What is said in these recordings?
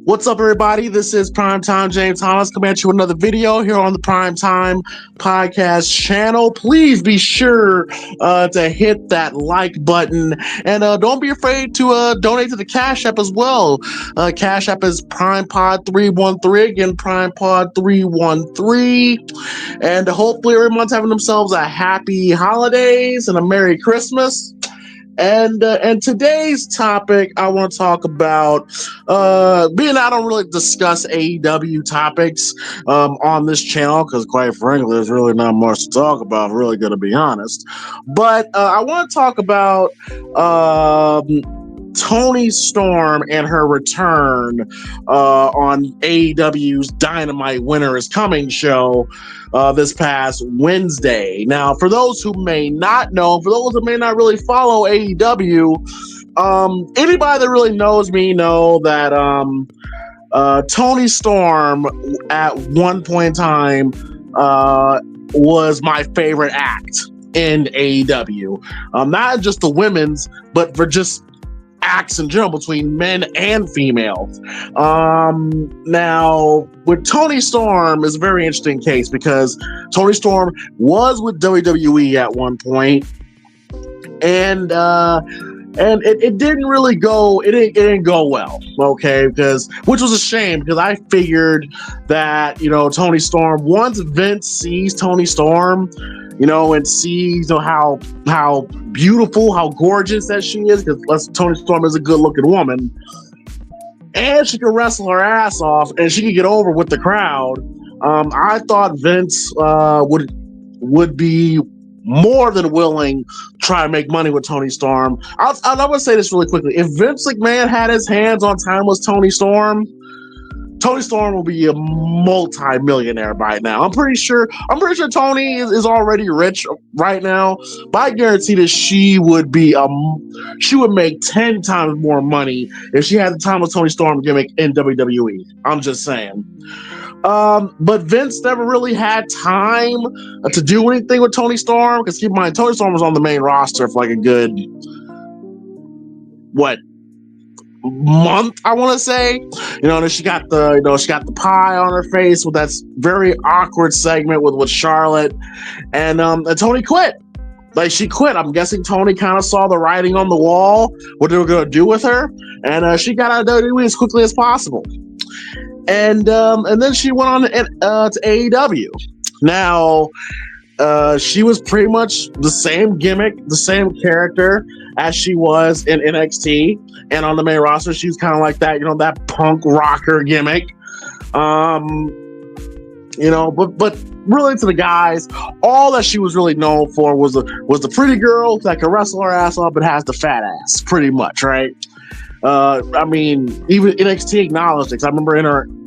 What's up, everybody? This is Primetime James Thomas coming at you with another video here on the Primetime Podcast channel. Please be sure to hit that like button and don't be afraid to donate to the Cash App as well. Cash App is PrimePod313, again, PrimePod313. And hopefully everyone's having themselves a happy holidays and a Merry Christmas. And today's topic, I want to talk about, being I don't really discuss AEW topics on this channel, because quite frankly, there's really not much to talk about, really going to be honest. But I want to talk about Toni Storm and her return on AEW's Dynamite Winter is Coming show this past Wednesday. Now, for those who may not know, for those who may not really follow AEW, anybody that really knows me know that Toni Storm at one point in time was my favorite act in AEW. Not just the women's, but for just acts in general between men and females. Now, with Toni Storm is a very interesting case because Toni Storm was with WWE at one point, and it didn't really go. It didn't go well. Okay, which was a shame because I figured that Toni Storm, once Vince sees Toni Storm, and sees how beautiful, how gorgeous that she is, because Toni Storm is a good-looking woman, and she can wrestle her ass off, and she can get over with the crowd. I thought Vince would be more than willing to try to make money with Toni Storm. I'm going to say this really quickly. If Vince McMahon had his hands on timeless Toni Storm will be a multi-millionaire by now. I'm pretty sure Toni is already rich right now, but I guarantee that she would make 10 times more money if she had the timeless Toni Storm gimmick in WWE. I'm just saying. But Vince never really had time to do anything with Toni Storm, because keep in mind, Toni Storm was on the main roster for like a good month, I want to say. Then she got the pie on her face with that very awkward segment with Charlotte, and Toni quit. Like, she quit. I'm guessing Toni kind of saw the writing on the wall, what they were going to do with her, and she got out of WWE as quickly as possible. And then she went on to AEW. Now, she was pretty much the same gimmick, the same character as she was in NXT, and on the main roster, she was kind of like that, that punk rocker gimmick. But really, to the guys, all that she was really known for was the pretty girl that could wrestle her ass off but has the fat ass, pretty much, right? I mean, even NXT acknowledged it, because I remember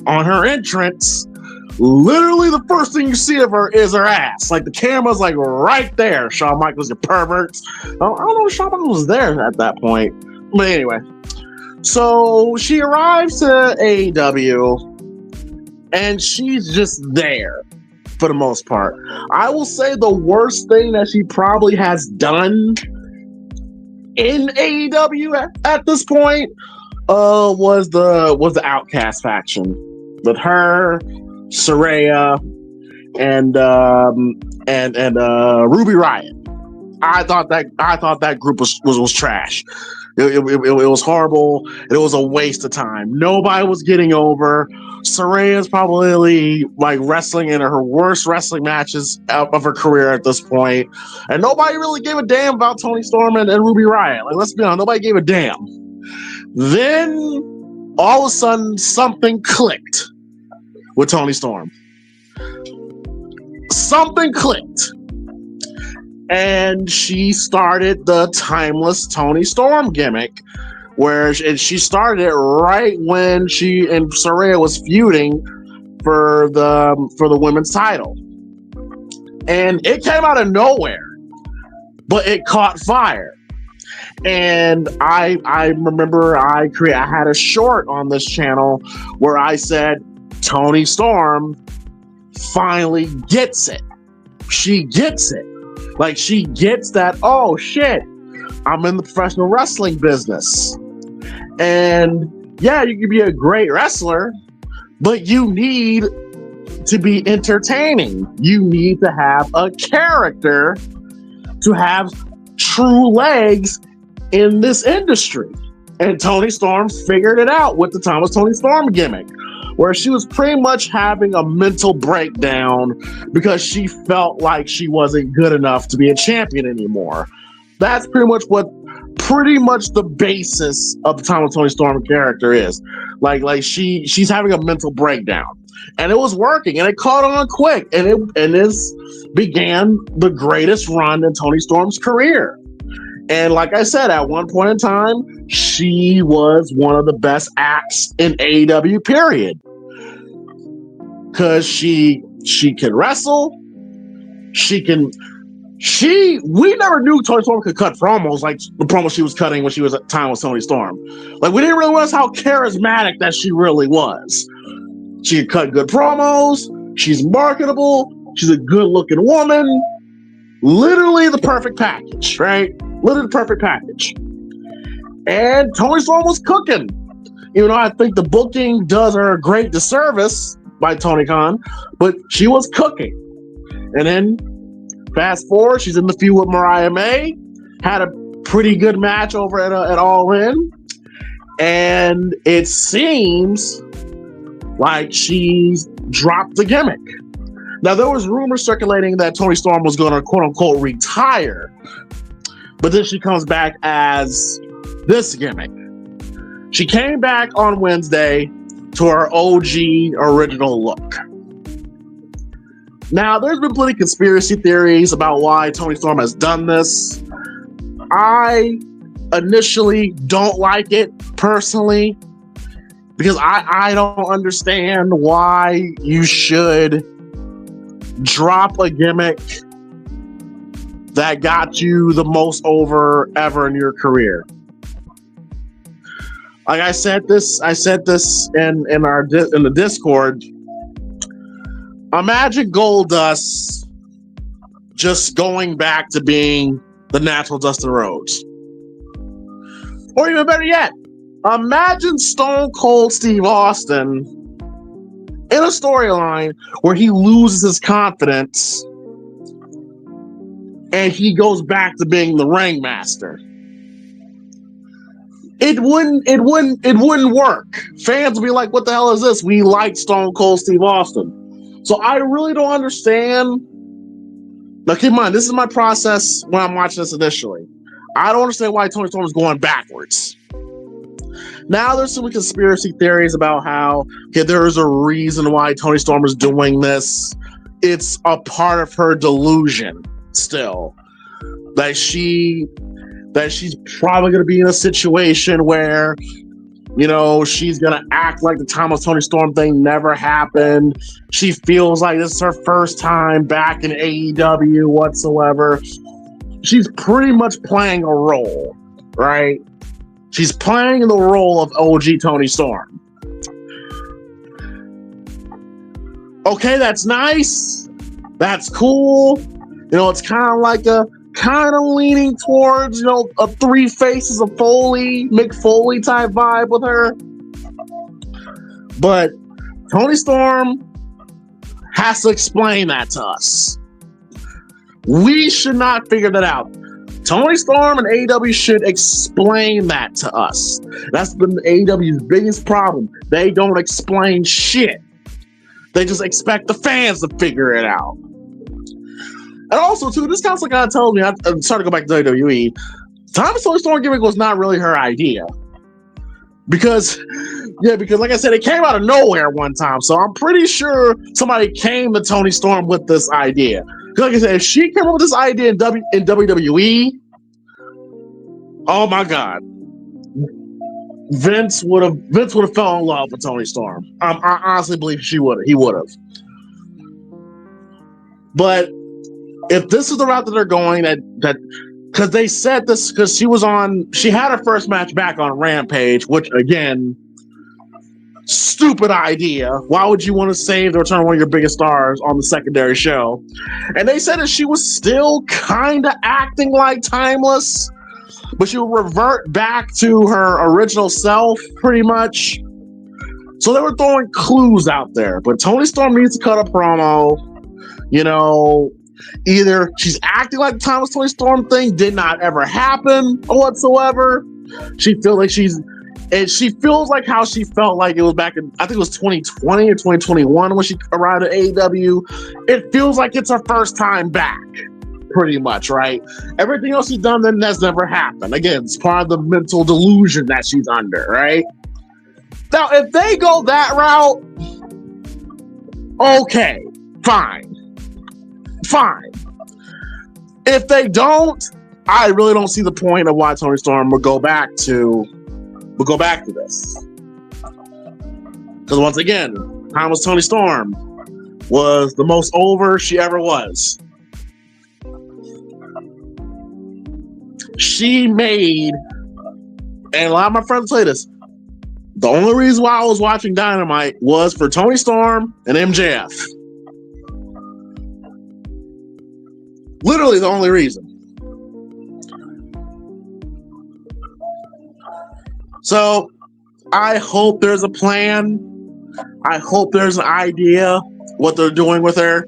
on her entrance, literally the first thing you see of her is her ass. Like, the camera's like right there. Shawn Michaels, you perverts. I don't know if Shawn Michaels was there at that point. But anyway, so she arrives to AEW, and she's just there for the most part. I will say the worst thing that she probably has done in AEW at this point was the Outcast faction with her, Saraya, and Ruby Riott. I thought that group was trash. It was horrible. It was a waste of time. Nobody was getting over. Saraya's probably like wrestling in her worst wrestling matches of her career at this point, and nobody really gave a damn about Toni Storm and Ruby Riott. Like, let's be honest, nobody gave a damn. Then all of a sudden, something clicked with Toni Storm. Something clicked. And she started the timeless Toni Storm gimmick, where she started it right when she and Saraya was feuding for the women's title. And it came out of nowhere, but it caught fire. And I remember I had a short on this channel where I said Toni Storm finally gets it. She gets it. Like, she gets that, oh shit, I'm in the professional wrestling business. And yeah, you can be a great wrestler, but you need to be entertaining. You need to have a character to have true legs in this industry. And Toni Storm figured it out with the Thomas Toni Storm gimmick, where she was pretty much having a mental breakdown because she felt like she wasn't good enough to be a champion anymore. That's pretty much the basis of the Thomas Toni Storm character is. Like she's having a mental breakdown. And it was working, and it caught on quick, and this began the greatest run in Toni Storm's career. And like I said, at one point in time, she was one of the best acts in AEW, period. Because she can wrestle. We never knew Toni Storm could cut promos like the promo she was cutting when she was at time with Toni Storm. Like, we didn't realize how charismatic that she really was. She can cut good promos. She's marketable. She's a good-looking woman. Literally the perfect package, right? Literally the perfect package. And Toni Storm was cooking. Even though I think the booking does her a great disservice by Tony Khan, but she was cooking. And then, fast forward, she's in the feud with Mariah May. Had a pretty good match over at All In. And it seems like she's dropped the gimmick. Now, there was rumors circulating that Toni Storm was going to quote-unquote retire, but then she comes back as this gimmick. She came back on Wednesday to her OG original look. Now, there's been plenty of conspiracy theories about why Toni Storm has done this. I initially don't like it, personally, because I don't understand why you should drop a gimmick that got you the most over ever in your career. Like I said this in the Discord. Imagine Goldust just going back to being the natural Dustin Rhodes. Or even better yet, imagine Stone Cold Steve Austin in a storyline where he loses his confidence and he goes back to being the ringmaster. It wouldn't work. Fans would be like, what the hell is this? We like Stone Cold Steve Austin. So I really don't understand. Now keep in mind, this is my process when I'm watching this initially. I don't understand why Toni Storm is going backwards. Now there's some conspiracy theories about how there is a reason why Toni Storm is doing this. It's a part of her delusion still. That she's probably going to be in a situation where, she's going to act like the Thomas Toni Storm thing never happened. She feels like this is her first time back in AEW whatsoever. She's pretty much playing a role, right? She's playing the role of OG Toni Storm. Okay, that's nice. That's cool. It's kind of leaning towards, a Three Faces of Mick Foley type vibe with her. But Toni Storm has to explain that to us. We should not figure that out. Toni Storm and AEW should explain that to us. That's been AEW's biggest problem. They don't explain shit. They just expect the fans to figure it out. And also, too, this kind of tells me, I'm starting to go back to WWE, Thomas Toni Storm gimmick was not really her idea. Because like I said, it came out of nowhere one time. So I'm pretty sure somebody came to Toni Storm with this idea. Like I said, if she came up with this idea in WWE, oh my God, Vince would have fell in love with Toni Storm. I honestly believe he would have. But if this is the route that they're going, that because they said this because she had her first match back on Rampage, which again, stupid idea. Why would you want to save the return of one of your biggest stars on the secondary show? And they said that she was still kind of acting like Timeless, but she'll revert back to her original self pretty much. So they were throwing clues out there, but Toni Storm needs to cut a promo. You know, either she's acting like the Thomas Toni Storm thing did not ever happen whatsoever. She feels like she feels like how she felt like it was back in, I think it was 2020 or 2021 when she arrived at AEW. It feels like it's her first time back, pretty much, right? Everything else she's done then that's never happened. Again, it's part of the mental delusion that she's under, right? Now, if they go that route, okay, fine. If they don't, I really don't see the point of why Toni Storm would go back to this. Because once again, Thomas Toni Storm was the most over she ever was. She made, and a lot of my friends say this, the only reason why I was watching Dynamite was for Toni Storm and MJF. Literally the only reason. So I hope there's a plan. I hope there's an idea what they're doing with her.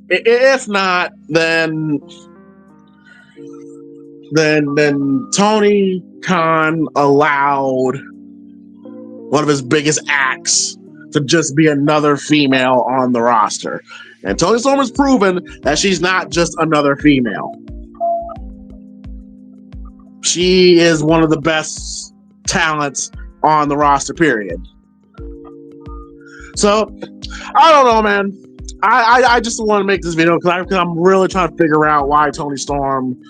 If not, then Tony Khan allowed one of his biggest acts to just be another female on the roster. And Toni Storm has proven that she's not just another female. She is one of the best talents on the roster, period. So, I don't know, man. I just want to make this video because I'm really trying to figure out why Toni Storm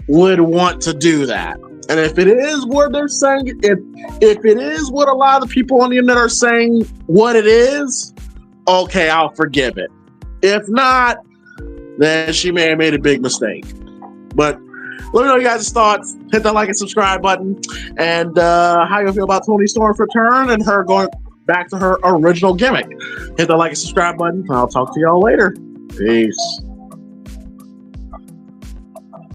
would want to do that. And if it is what they're saying, if it is what a lot of the people on the internet are saying what it is, okay, I'll forgive it. If not, then she may have made a big mistake. But let me know your guys' thoughts. Hit that like and subscribe button. And how you feel about Toni Storm's return and her going back to her original gimmick. Hit that like and subscribe button. I'll talk to y'all later. Peace.